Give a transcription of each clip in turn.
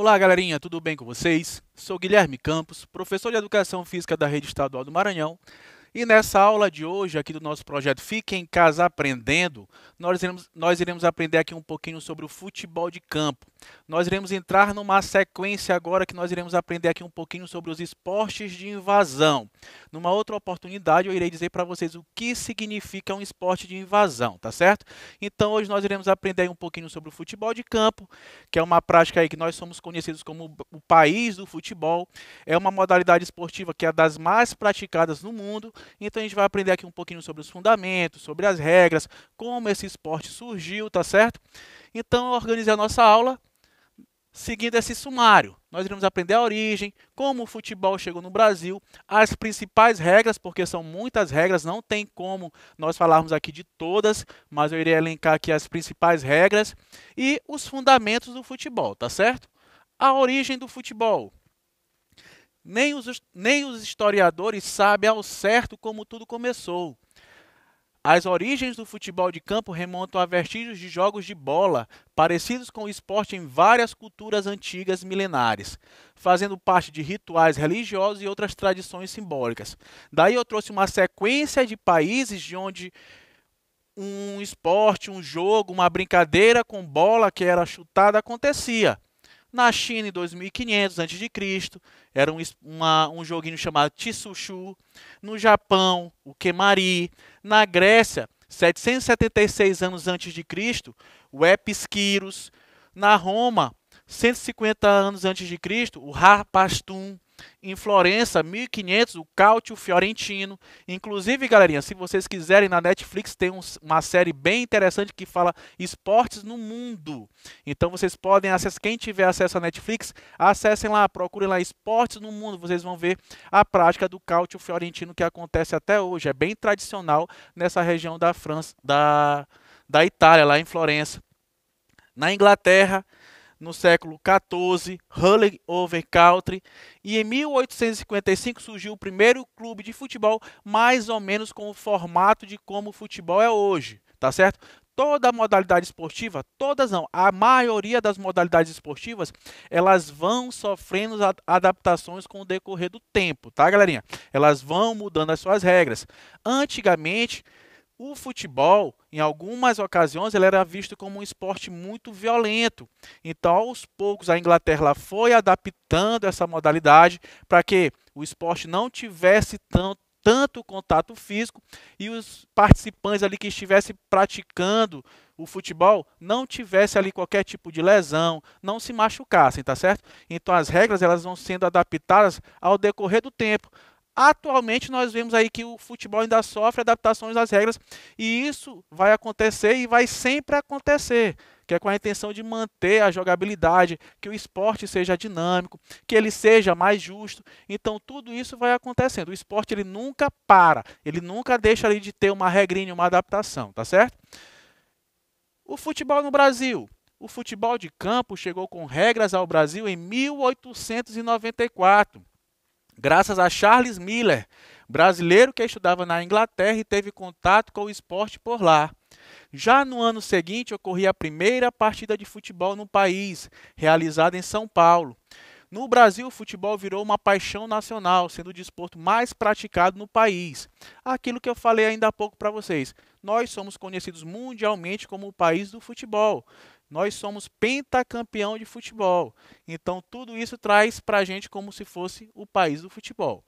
Olá, galerinha, tudo bem com vocês? Sou Guilherme Campos, professor de Educação Física da Rede Estadual do Maranhão. E nessa aula de hoje, aqui do nosso projeto Fique em Casa Aprendendo, nós iremos aprender aqui um pouquinho sobre o futebol de campo. Nós iremos entrar numa sequência agora que nós iremos aprender aqui um pouquinho sobre os esportes de invasão. Numa outra oportunidade, eu irei dizer para vocês o que significa um esporte de invasão, tá certo? Então, hoje nós iremos aprender um pouquinho sobre o futebol de campo, que é uma prática aí que nós somos conhecidos como o país do futebol. É uma modalidade esportiva que é das mais praticadas no mundo. Então a gente vai aprender aqui um pouquinho sobre os fundamentos, sobre as regras, como esse esporte surgiu, tá certo? Então eu organizei a nossa aula seguindo esse sumário. Nós iremos aprender a origem, como o futebol chegou no Brasil, as principais regras, porque são muitas regras, não tem como nós falarmos aqui de todas, mas eu irei elencar aqui as principais regras e os fundamentos do futebol, tá certo? A origem do futebol. Nem os historiadores sabem ao certo como tudo começou. As origens do futebol de campo remontam a vestígios de jogos de bola, parecidos com o esporte em várias culturas antigas milenares, fazendo parte de rituais religiosos e outras tradições simbólicas. Daí eu trouxe uma sequência de países de onde um esporte, um jogo, uma brincadeira com bola que era chutada acontecia. Na China, em 2500 a.C., era um joguinho chamado Tsushu. No Japão, o Kemari. Na Grécia, 776 anos antes de Cristo, o Episquíros. Na Roma, 150 anos antes de Cristo, o Harpastum. Em Florença, 1500, o Cálcio Fiorentino. Inclusive, galerinha, se vocês quiserem, na Netflix tem uma série bem interessante que fala esportes no mundo. Então vocês podem acessar, quem tiver acesso à Netflix, acessem lá, procurem lá esportes no mundo. Vocês vão ver a prática do Cálcio Fiorentino que acontece até hoje. É bem tradicional nessa região da França, da Itália, lá em Florença. Na Inglaterra, no século XIV, Hurley Over Country, e em 1855 surgiu o primeiro clube de futebol, mais ou menos com o formato de como o futebol é hoje, tá certo? Toda a modalidade esportiva, todas não, a maioria das modalidades esportivas, elas vão sofrendo adaptações com o decorrer do tempo, tá, galerinha? Elas vão mudando as suas regras. Antigamente, o futebol, em algumas ocasiões, ele era visto como um esporte muito violento. Então, aos poucos, a Inglaterra foi adaptando essa modalidade para que o esporte não tivesse tanto contato físico e os participantes ali que estivessem praticando o futebol não tivesse ali qualquer tipo de lesão, não se machucassem, tá certo? Então, as regras elas vão sendo adaptadas ao decorrer do tempo. Atualmente nós vemos aí que o futebol ainda sofre adaptações das regras e isso vai acontecer e vai sempre acontecer, que é com a intenção de manter a jogabilidade, que o esporte seja dinâmico, que ele seja mais justo. Então tudo isso vai acontecendo. O esporte ele nunca para, ele nunca deixa ali de ter uma regrinha, uma adaptação, tá certo? O futebol no Brasil. O futebol de campo chegou com regras ao Brasil em 1894. Graças a Charles Miller, brasileiro que estudava na Inglaterra e teve contato com o esporte por lá. Já no ano seguinte, ocorria a primeira partida de futebol no país, realizada em São Paulo. No Brasil, o futebol virou uma paixão nacional, sendo o desporto mais praticado no país. Aquilo que eu falei ainda há pouco para vocês. Nós somos conhecidos mundialmente como o país do futebol. Nós somos pentacampeão de futebol. Então, tudo isso traz para a gente como se fosse o país do futebol.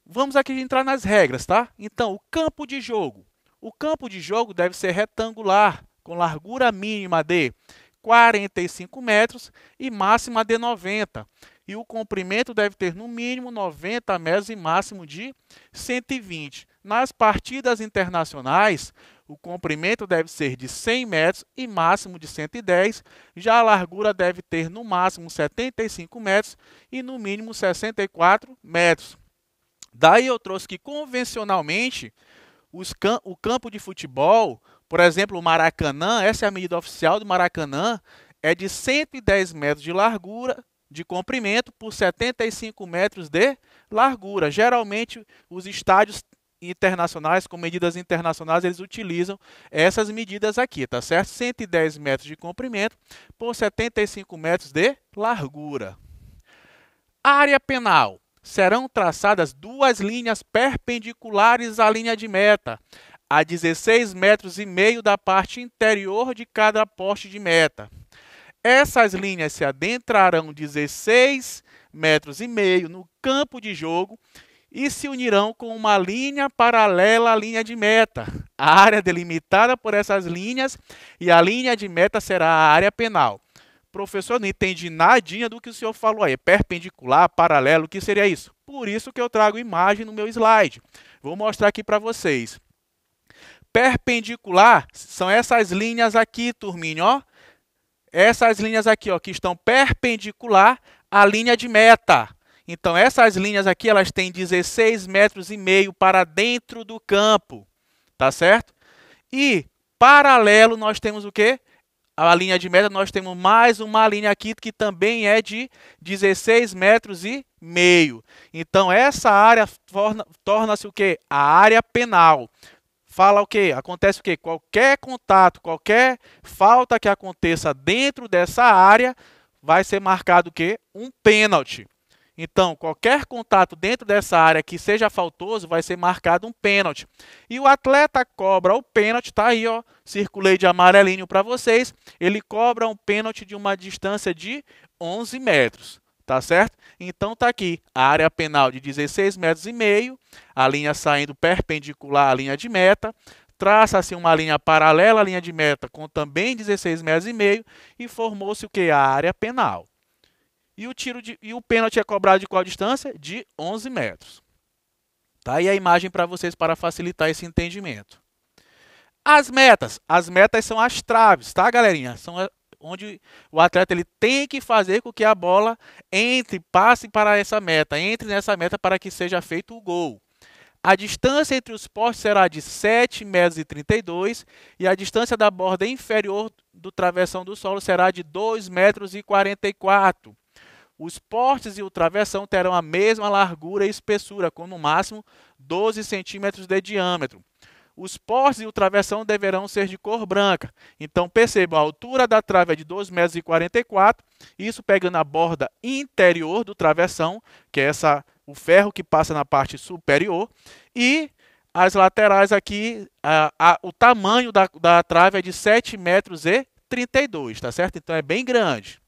Vamos aqui entrar nas regras, tá? Então, o campo de jogo. O campo de jogo deve ser retangular, com largura mínima de 45 metros e máxima de 90. E o comprimento deve ter no mínimo 90 metros e máximo de 120. Nas partidas internacionais, o comprimento deve ser de 100 metros e máximo de 110. Já a largura deve ter no máximo 75 metros e no mínimo 64 metros. Daí eu trouxe que convencionalmente o campo de futebol, por exemplo, o Maracanã, essa é a medida oficial do Maracanã, é de 110 metros de largura, de comprimento, por 75 metros de largura. Geralmente, os estádios internacionais, com medidas internacionais, eles utilizam essas medidas aqui, tá certo? 110 metros de comprimento por 75 metros de largura. Área penal. Serão traçadas duas linhas perpendiculares à linha de meta, a 16 metros e meio da parte interior de cada poste de meta. Essas linhas se adentrarão 16 metros e meio no campo de jogo e se unirão com uma linha paralela à linha de meta. A área delimitada por essas linhas e a linha de meta será a área penal. Professor, não entendi nadinha do que o senhor falou aí. Perpendicular, paralelo, o que seria isso? Por isso que eu trago imagem no meu slide. Vou mostrar aqui para vocês. Perpendicular são essas linhas aqui, turminha, ó. Essas linhas aqui, ó, que estão perpendicular à linha de meta. Então, essas linhas aqui, elas têm 16 metros e meio para dentro do campo, tá certo? E paralelo nós temos o quê? A linha de meta, nós temos mais uma linha aqui que também é de 16 metros e meio. Então, essa área torna-se o quê? A área penal. Fala o quê? Acontece o quê? Qualquer contato, qualquer falta que aconteça dentro dessa área, vai ser marcado o quê? Um pênalti. Então, qualquer contato dentro dessa área que seja faltoso, vai ser marcado um pênalti. E o atleta cobra o pênalti, tá aí, ó, circulei de amarelinho para vocês. Ele cobra um pênalti de uma distância de 11 metros, tá certo? Então, tá aqui a área penal de 16 metros e meio, a linha saindo perpendicular à linha de meta, traça-se uma linha paralela à linha de meta com também 16 metros e meio e formou-se o que? A área penal. E o pênalti é cobrado de qual distância? De 11 metros. Tá aí a imagem para vocês para facilitar esse entendimento. As metas são as traves, tá, galerinha? São onde o atleta ele tem que fazer com que a bola passe para essa meta, entre nessa meta para que seja feito o gol. A distância entre os postes será de 7,32 metros e a distância da borda inferior do travessão do solo será de 2,44 metros. Os postes e o travessão terão a mesma largura e espessura, com no máximo 12 centímetros de diâmetro. Os postes e o travessão deverão ser de cor branca. Então, percebam, a altura da trave é de 2,44 metros, isso pegando a borda interior do travessão, que é o ferro que passa na parte superior, e as laterais aqui, o tamanho da trave é de 7,32 metros, tá certo? Então, é bem grande.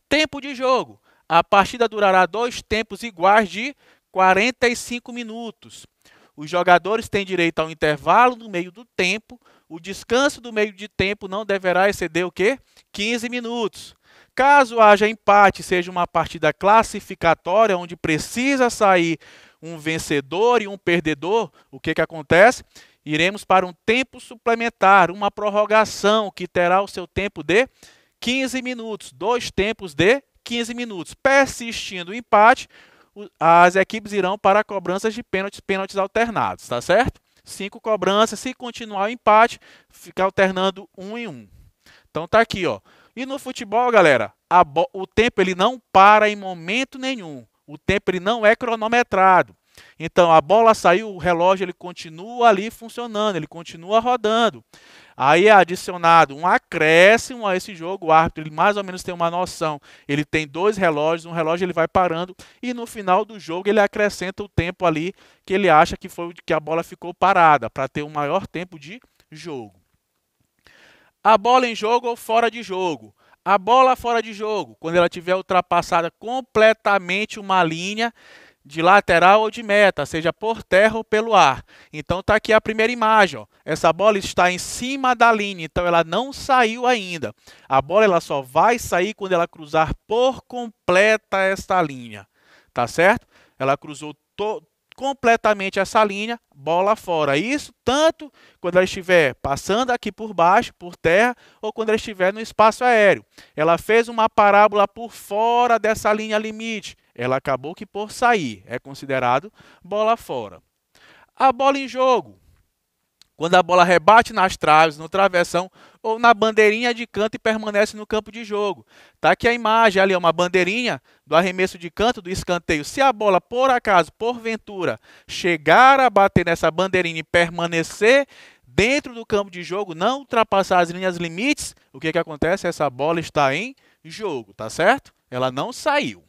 Tempo de jogo. A partida durará 2 tempos iguais de 45 minutos. Os jogadores têm direito ao intervalo no meio do tempo. O descanso do meio de tempo não deverá exceder o quê? 15 minutos. Caso haja empate, seja uma partida classificatória, onde precisa sair um vencedor e um perdedor, o que acontece? Iremos para um tempo suplementar, uma prorrogação, que terá o seu tempo de 15 minutos, 2 tempos de 15 minutos. Persistindo o empate, as equipes irão para cobranças de pênaltis alternados, tá certo? 5 cobranças, se continuar o empate, fica alternando 1 em 1. Então tá aqui, ó. E no futebol, galera, o tempo ele não para em momento nenhum. O tempo ele não é cronometrado. Então a bola saiu, o relógio ele continua ali funcionando, ele continua rodando. Aí é adicionado um acréscimo a esse jogo, o árbitro ele mais ou menos tem uma noção. Ele tem 2 relógios, um relógio ele vai parando e no final do jogo ele acrescenta o tempo ali que ele acha que foi que a bola ficou parada, para ter um maior tempo de jogo. A bola em jogo ou fora de jogo. A bola fora de jogo, quando ela tiver ultrapassada completamente uma linha de lateral ou de meta, seja por terra ou pelo ar. Então está aqui a primeira imagem, ó. Essa bola está em cima da linha, então ela não saiu ainda. A bola ela só vai sair quando ela cruzar por completa esta linha, tá certo? Ela cruzou completamente essa linha, bola fora. Isso tanto quando ela estiver passando aqui por baixo, por terra, ou quando ela estiver no espaço aéreo. Ela fez uma parábola por fora dessa linha limite. Ela acabou que por sair. É considerado bola fora. A bola em jogo. quando a bola rebate nas traves, no travessão ou na bandeirinha de canto e permanece no campo de jogo. Tá aqui a imagem, ali é uma bandeirinha do arremesso de canto, do escanteio. Se a bola, por acaso, porventura, chegar a bater nessa bandeirinha e permanecer dentro do campo de jogo, não ultrapassar as linhas limites, o que acontece? Essa bola está em jogo, tá certo? Ela não saiu.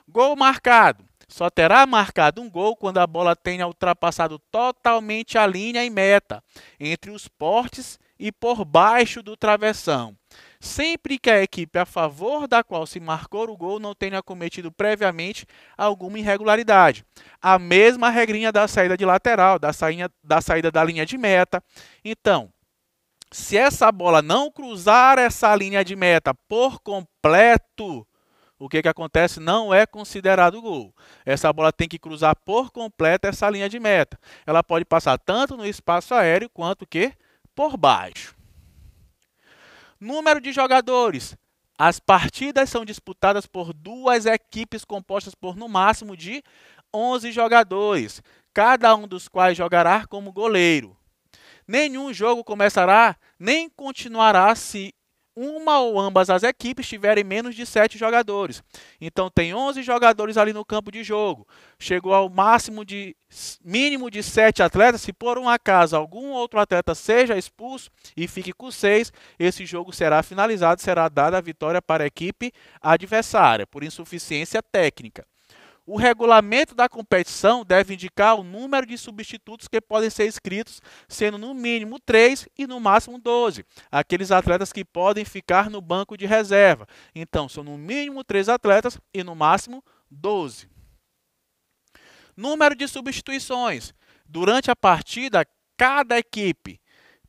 Gol marcado. Só terá marcado um gol quando a bola tenha ultrapassado totalmente a linha e meta, entre os postes e por baixo do travessão. Sempre que a equipe a favor da qual se marcou o gol não tenha cometido previamente alguma irregularidade. A mesma regrinha da saída de lateral, da saída da linha de meta. Então, se essa bola não cruzar essa linha de meta por completo, o que acontece? Não é considerado gol. Essa bola tem que cruzar por completo essa linha de meta. Ela pode passar tanto no espaço aéreo quanto que por baixo. Número de jogadores. As partidas são disputadas por duas equipes compostas por no máximo de 11 jogadores, cada um dos quais jogará como goleiro. Nenhum jogo começará nem continuará se uma ou ambas as equipes tiverem menos de 7 jogadores. Então tem 11 jogadores ali no campo de jogo. Chegou ao mínimo de 7 atletas. Se por um acaso algum outro atleta seja expulso e fique com 6, esse jogo será finalizado, será dada a vitória para a equipe adversária, por insuficiência técnica. O regulamento da competição deve indicar o número de substitutos que podem ser inscritos, sendo no mínimo 3 e no máximo 12. Aqueles atletas que podem ficar no banco de reserva. Então, são no mínimo 3 atletas e no máximo 12. Número de substituições. Durante a partida, cada equipe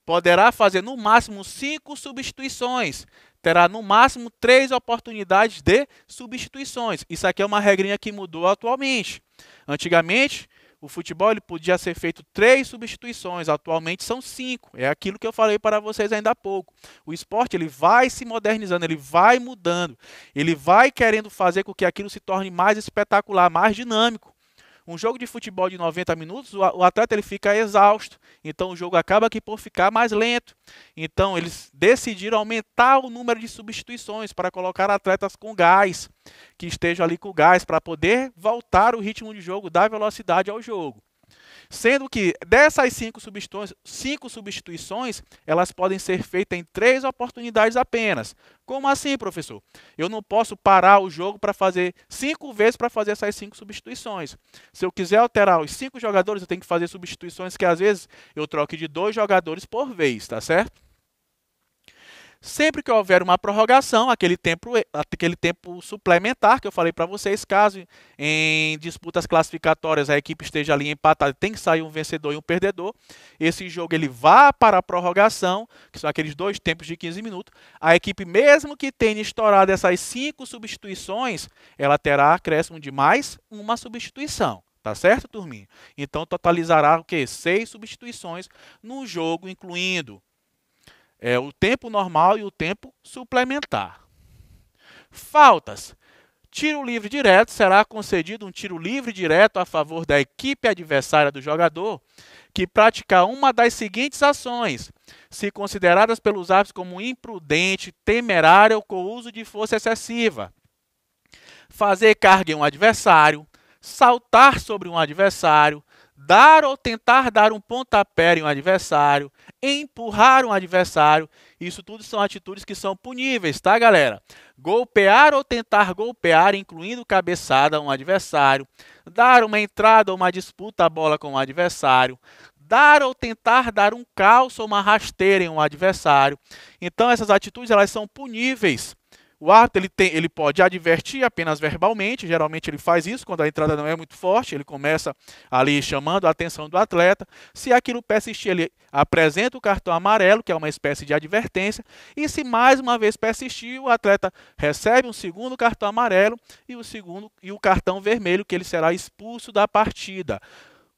poderá fazer no máximo 5 substituições. Terá no máximo 3 oportunidades de substituições. Isso aqui é uma regrinha que mudou atualmente. Antigamente, o futebol ele podia ser feito 3 substituições, atualmente são 5. É aquilo que eu falei para vocês ainda há pouco. O esporte ele vai se modernizando, ele vai mudando, ele vai querendo fazer com que aquilo se torne mais espetacular, mais dinâmico. Um jogo de futebol de 90 minutos, o atleta ele fica exausto. Então o jogo acaba aqui por ficar mais lento. Então eles decidiram aumentar o número de substituições para colocar atletas com gás, que estejam ali com gás, para poder voltar o ritmo de jogo, dar velocidade ao jogo. Sendo que dessas 5 substituições, elas podem ser feitas em 3 oportunidades apenas. Como assim, professor? Eu não posso parar o jogo para fazer 5 vezes para fazer essas 5 substituições. Se eu quiser alterar os 5 jogadores, eu tenho que fazer substituições que às vezes eu troque de 2 jogadores por vez, tá certo? Sempre que houver uma prorrogação, aquele tempo suplementar que eu falei para vocês, caso em disputas classificatórias a equipe esteja ali empatada, tem que sair um vencedor e um perdedor, esse jogo ele vá para a prorrogação, que são aqueles 2 tempos de 15 minutos, a equipe mesmo que tenha estourado essas 5 substituições, ela terá acréscimo de mais uma substituição. Tá certo, turminha? Então totalizará o quê? 6 substituições no jogo, incluindo o tempo normal e o tempo suplementar. Faltas. Tiro livre direto. Será concedido um tiro livre direto a favor da equipe adversária do jogador que praticar uma das seguintes ações, se consideradas pelos árbitros como imprudente, temerária ou com uso de força excessiva. Fazer carga em um adversário, saltar sobre um adversário, dar ou tentar dar um pontapé em um adversário, empurrar um adversário, isso tudo são atitudes que são puníveis, tá, galera? Golpear ou tentar golpear, incluindo cabeçada a um adversário, dar uma entrada ou uma disputa à bola com um adversário, dar ou tentar dar um calço ou uma rasteira em um adversário. Então, essas atitudes elas são puníveis. O árbitro ele pode advertir apenas verbalmente, geralmente ele faz isso quando a entrada não é muito forte, ele começa ali chamando a atenção do atleta. Se aquilo persistir, ele apresenta o cartão amarelo, que é uma espécie de advertência, e se mais uma vez persistir, o atleta recebe um segundo cartão amarelo e o cartão vermelho, que ele será expulso da partida.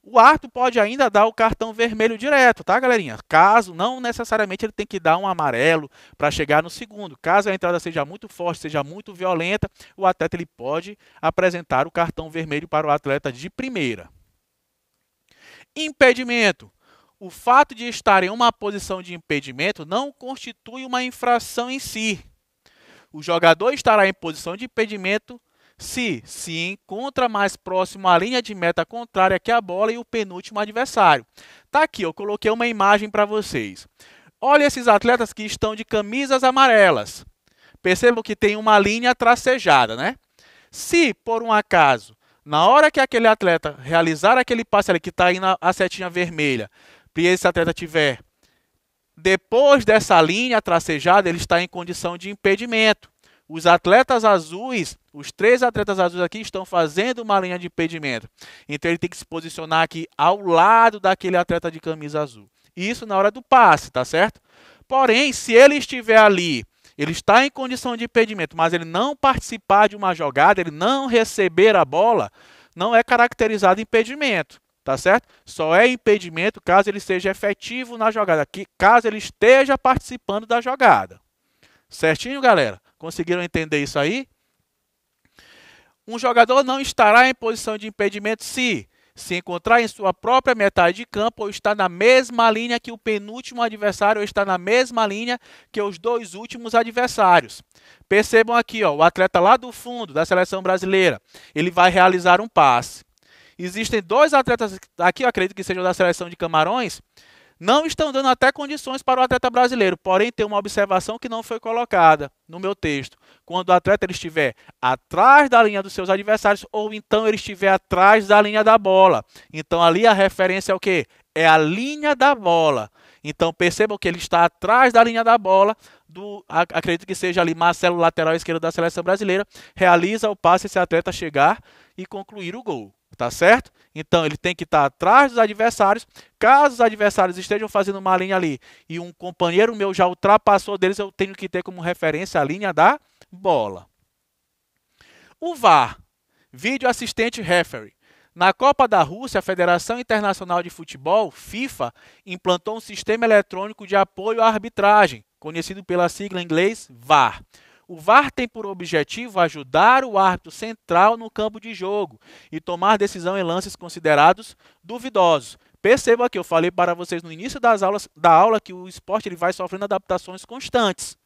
O árbitro pode ainda dar o cartão vermelho direto, tá, galerinha? Caso, não necessariamente ele tem que dar um amarelo para chegar no segundo. Caso a entrada seja muito forte, seja muito violenta, o atleta ele pode apresentar o cartão vermelho para o atleta de primeira. Impedimento. O fato de estar em uma posição de impedimento não constitui uma infração em si. O jogador estará em posição de impedimento se se encontra mais próximo à linha de meta contrária que a bola e o penúltimo adversário. Tá aqui, eu coloquei uma imagem para vocês. Olha esses atletas que estão de camisas amarelas. Percebam que tem uma linha tracejada, né? Se, por um acaso, na hora que aquele atleta realizar aquele passe ali que está aí a setinha vermelha, e esse atleta tiver depois dessa linha tracejada, ele está em condição de impedimento. Os atletas azuis, os 3 atletas azuis aqui estão fazendo uma linha de impedimento. Então ele tem que se posicionar aqui ao lado daquele atleta de camisa azul. Isso na hora do passe, tá certo? Porém, se ele estiver ali, ele está em condição de impedimento, mas ele não participar de uma jogada, ele não receber a bola, não é caracterizado impedimento, tá certo? Só é impedimento caso ele seja efetivo na jogada, caso ele esteja participando da jogada. Certinho, galera? Conseguiram entender isso aí? Um jogador não estará em posição de impedimento se encontrar em sua própria metade de campo ou está na mesma linha que o penúltimo adversário ou está na mesma linha que os 2 últimos adversários. Percebam aqui, ó, o atleta lá do fundo da seleção brasileira, ele vai realizar um passe. Existem 2 atletas aqui, eu acredito que sejam da seleção de Camarões, não estão dando até condições para o atleta brasileiro, porém tem uma observação que não foi colocada no meu texto. Quando o atleta ele estiver atrás da linha dos seus adversários ou então ele estiver atrás da linha da bola. Então ali a referência é o quê? É a linha da bola. Então percebam que ele está atrás da linha da bola, acredito que seja ali Marcelo, lateral esquerdo da seleção brasileira, realiza o passe esse atleta chegar e concluir o gol. Tá certo? Então ele tem que estar atrás dos adversários. Caso os adversários estejam fazendo uma linha ali e um companheiro meu já ultrapassou deles, eu tenho que ter como referência a linha da bola. O VAR, Vídeo Assistente Referee. Na Copa da Rússia, a Federação Internacional de Futebol, FIFA, implantou um sistema eletrônico de apoio à arbitragem, conhecido pela sigla em inglês VAR. O VAR tem por objetivo ajudar o árbitro central no campo de jogo e tomar decisão em lances considerados duvidosos. Percebam aqui, eu falei para vocês no início da aula que o esporte ele vai sofrendo adaptações constantes.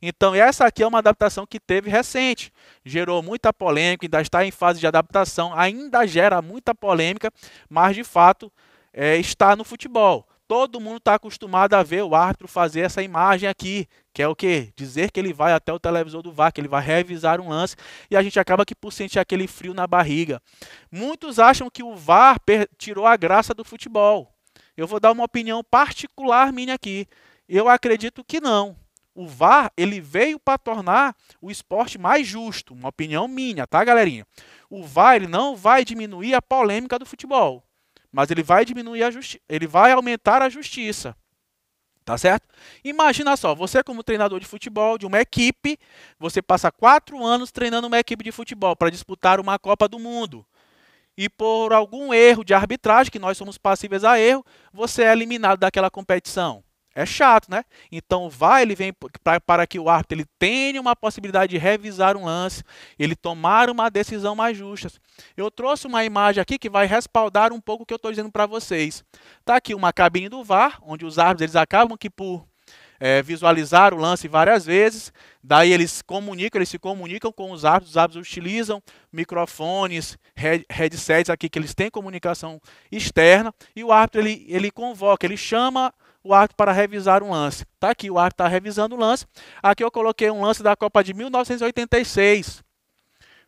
Então, essa aqui é uma adaptação que teve recente. Gerou muita polêmica, ainda está em fase de adaptação, ainda gera muita polêmica, mas de fato está no futebol. Todo mundo está acostumado a ver o árbitro fazer essa imagem aqui, que é o quê? Dizer que ele vai até o televisor do VAR, que ele vai revisar um lance, e a gente acaba que por sentir aquele frio na barriga. Muitos acham que o VAR tirou a graça do futebol. Eu vou dar uma opinião particular minha aqui. Eu acredito que não. O VAR ele veio para tornar o esporte mais justo, uma opinião minha, tá, galerinha? O VAR ele não vai diminuir a polêmica do futebol, mas ele vai diminuir ele vai aumentar a justiça. Tá certo? Imagina só, você como treinador de futebol de uma equipe, você passa 4 anos treinando uma equipe de futebol para disputar uma Copa do Mundo. E por algum erro de arbitragem, que nós somos passíveis a erro, você é eliminado daquela competição. É chato, né? Então o VAR ele vem para que o árbitro ele tenha uma possibilidade de revisar um lance, ele tomar uma decisão mais justa. Eu trouxe uma imagem aqui que vai respaldar um pouco o que eu estou dizendo para vocês. Está aqui uma cabine do VAR, onde os árbitros eles acabam que por visualizar o lance várias vezes, daí eles se comunicam com os árbitros utilizam microfones, headsets aqui que eles têm comunicação externa, e o árbitro ele convoca, ele chama o árbitro para revisar um lance. Tá aqui, o árbitro está revisando o lance. Aqui eu coloquei um lance da Copa de 1986,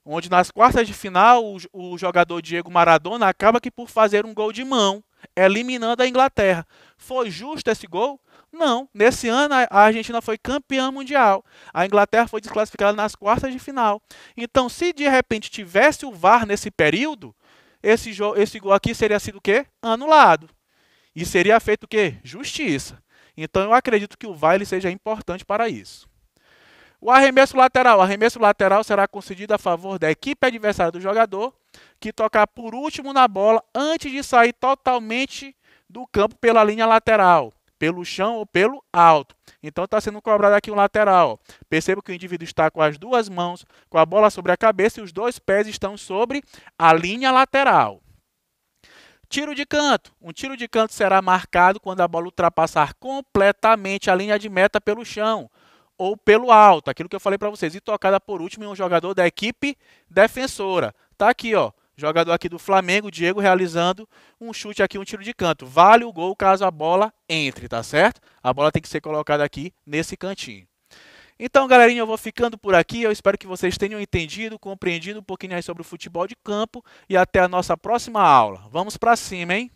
onde nas quartas de final o jogador Diego Maradona acaba que por fazer um gol de mão, eliminando a Inglaterra. Foi justo esse gol? Não. Nesse ano a Argentina foi campeã mundial. A Inglaterra foi desclassificada nas quartas de final. Então, se de repente tivesse o VAR nesse período, esse gol aqui seria sido o quê? Anulado. E seria feito o quê? Justiça. Então eu acredito que o VAR ele seja importante para isso. O arremesso lateral. O arremesso lateral será concedido a favor da equipe adversária do jogador que tocar por último na bola antes de sair totalmente do campo pela linha lateral, pelo chão ou pelo alto. Então está sendo cobrado aqui um lateral. Perceba que o indivíduo está com as 2 mãos, com a bola sobre a cabeça e os 2 pés estão sobre a linha lateral. Tiro de canto. Um tiro de canto será marcado quando a bola ultrapassar completamente a linha de meta pelo chão ou pelo alto, aquilo que eu falei para vocês, e tocada por último em um jogador da equipe defensora. Tá aqui, ó, jogador aqui do Flamengo, Diego, realizando um chute aqui, um tiro de canto. Vale o gol caso a bola entre, tá certo? A bola tem que ser colocada aqui nesse cantinho. Então, galerinha, eu vou ficando por aqui. Eu espero que vocês tenham entendido, compreendido um pouquinho aí sobre o futebol de campo e até a nossa próxima aula. Vamos para cima, hein?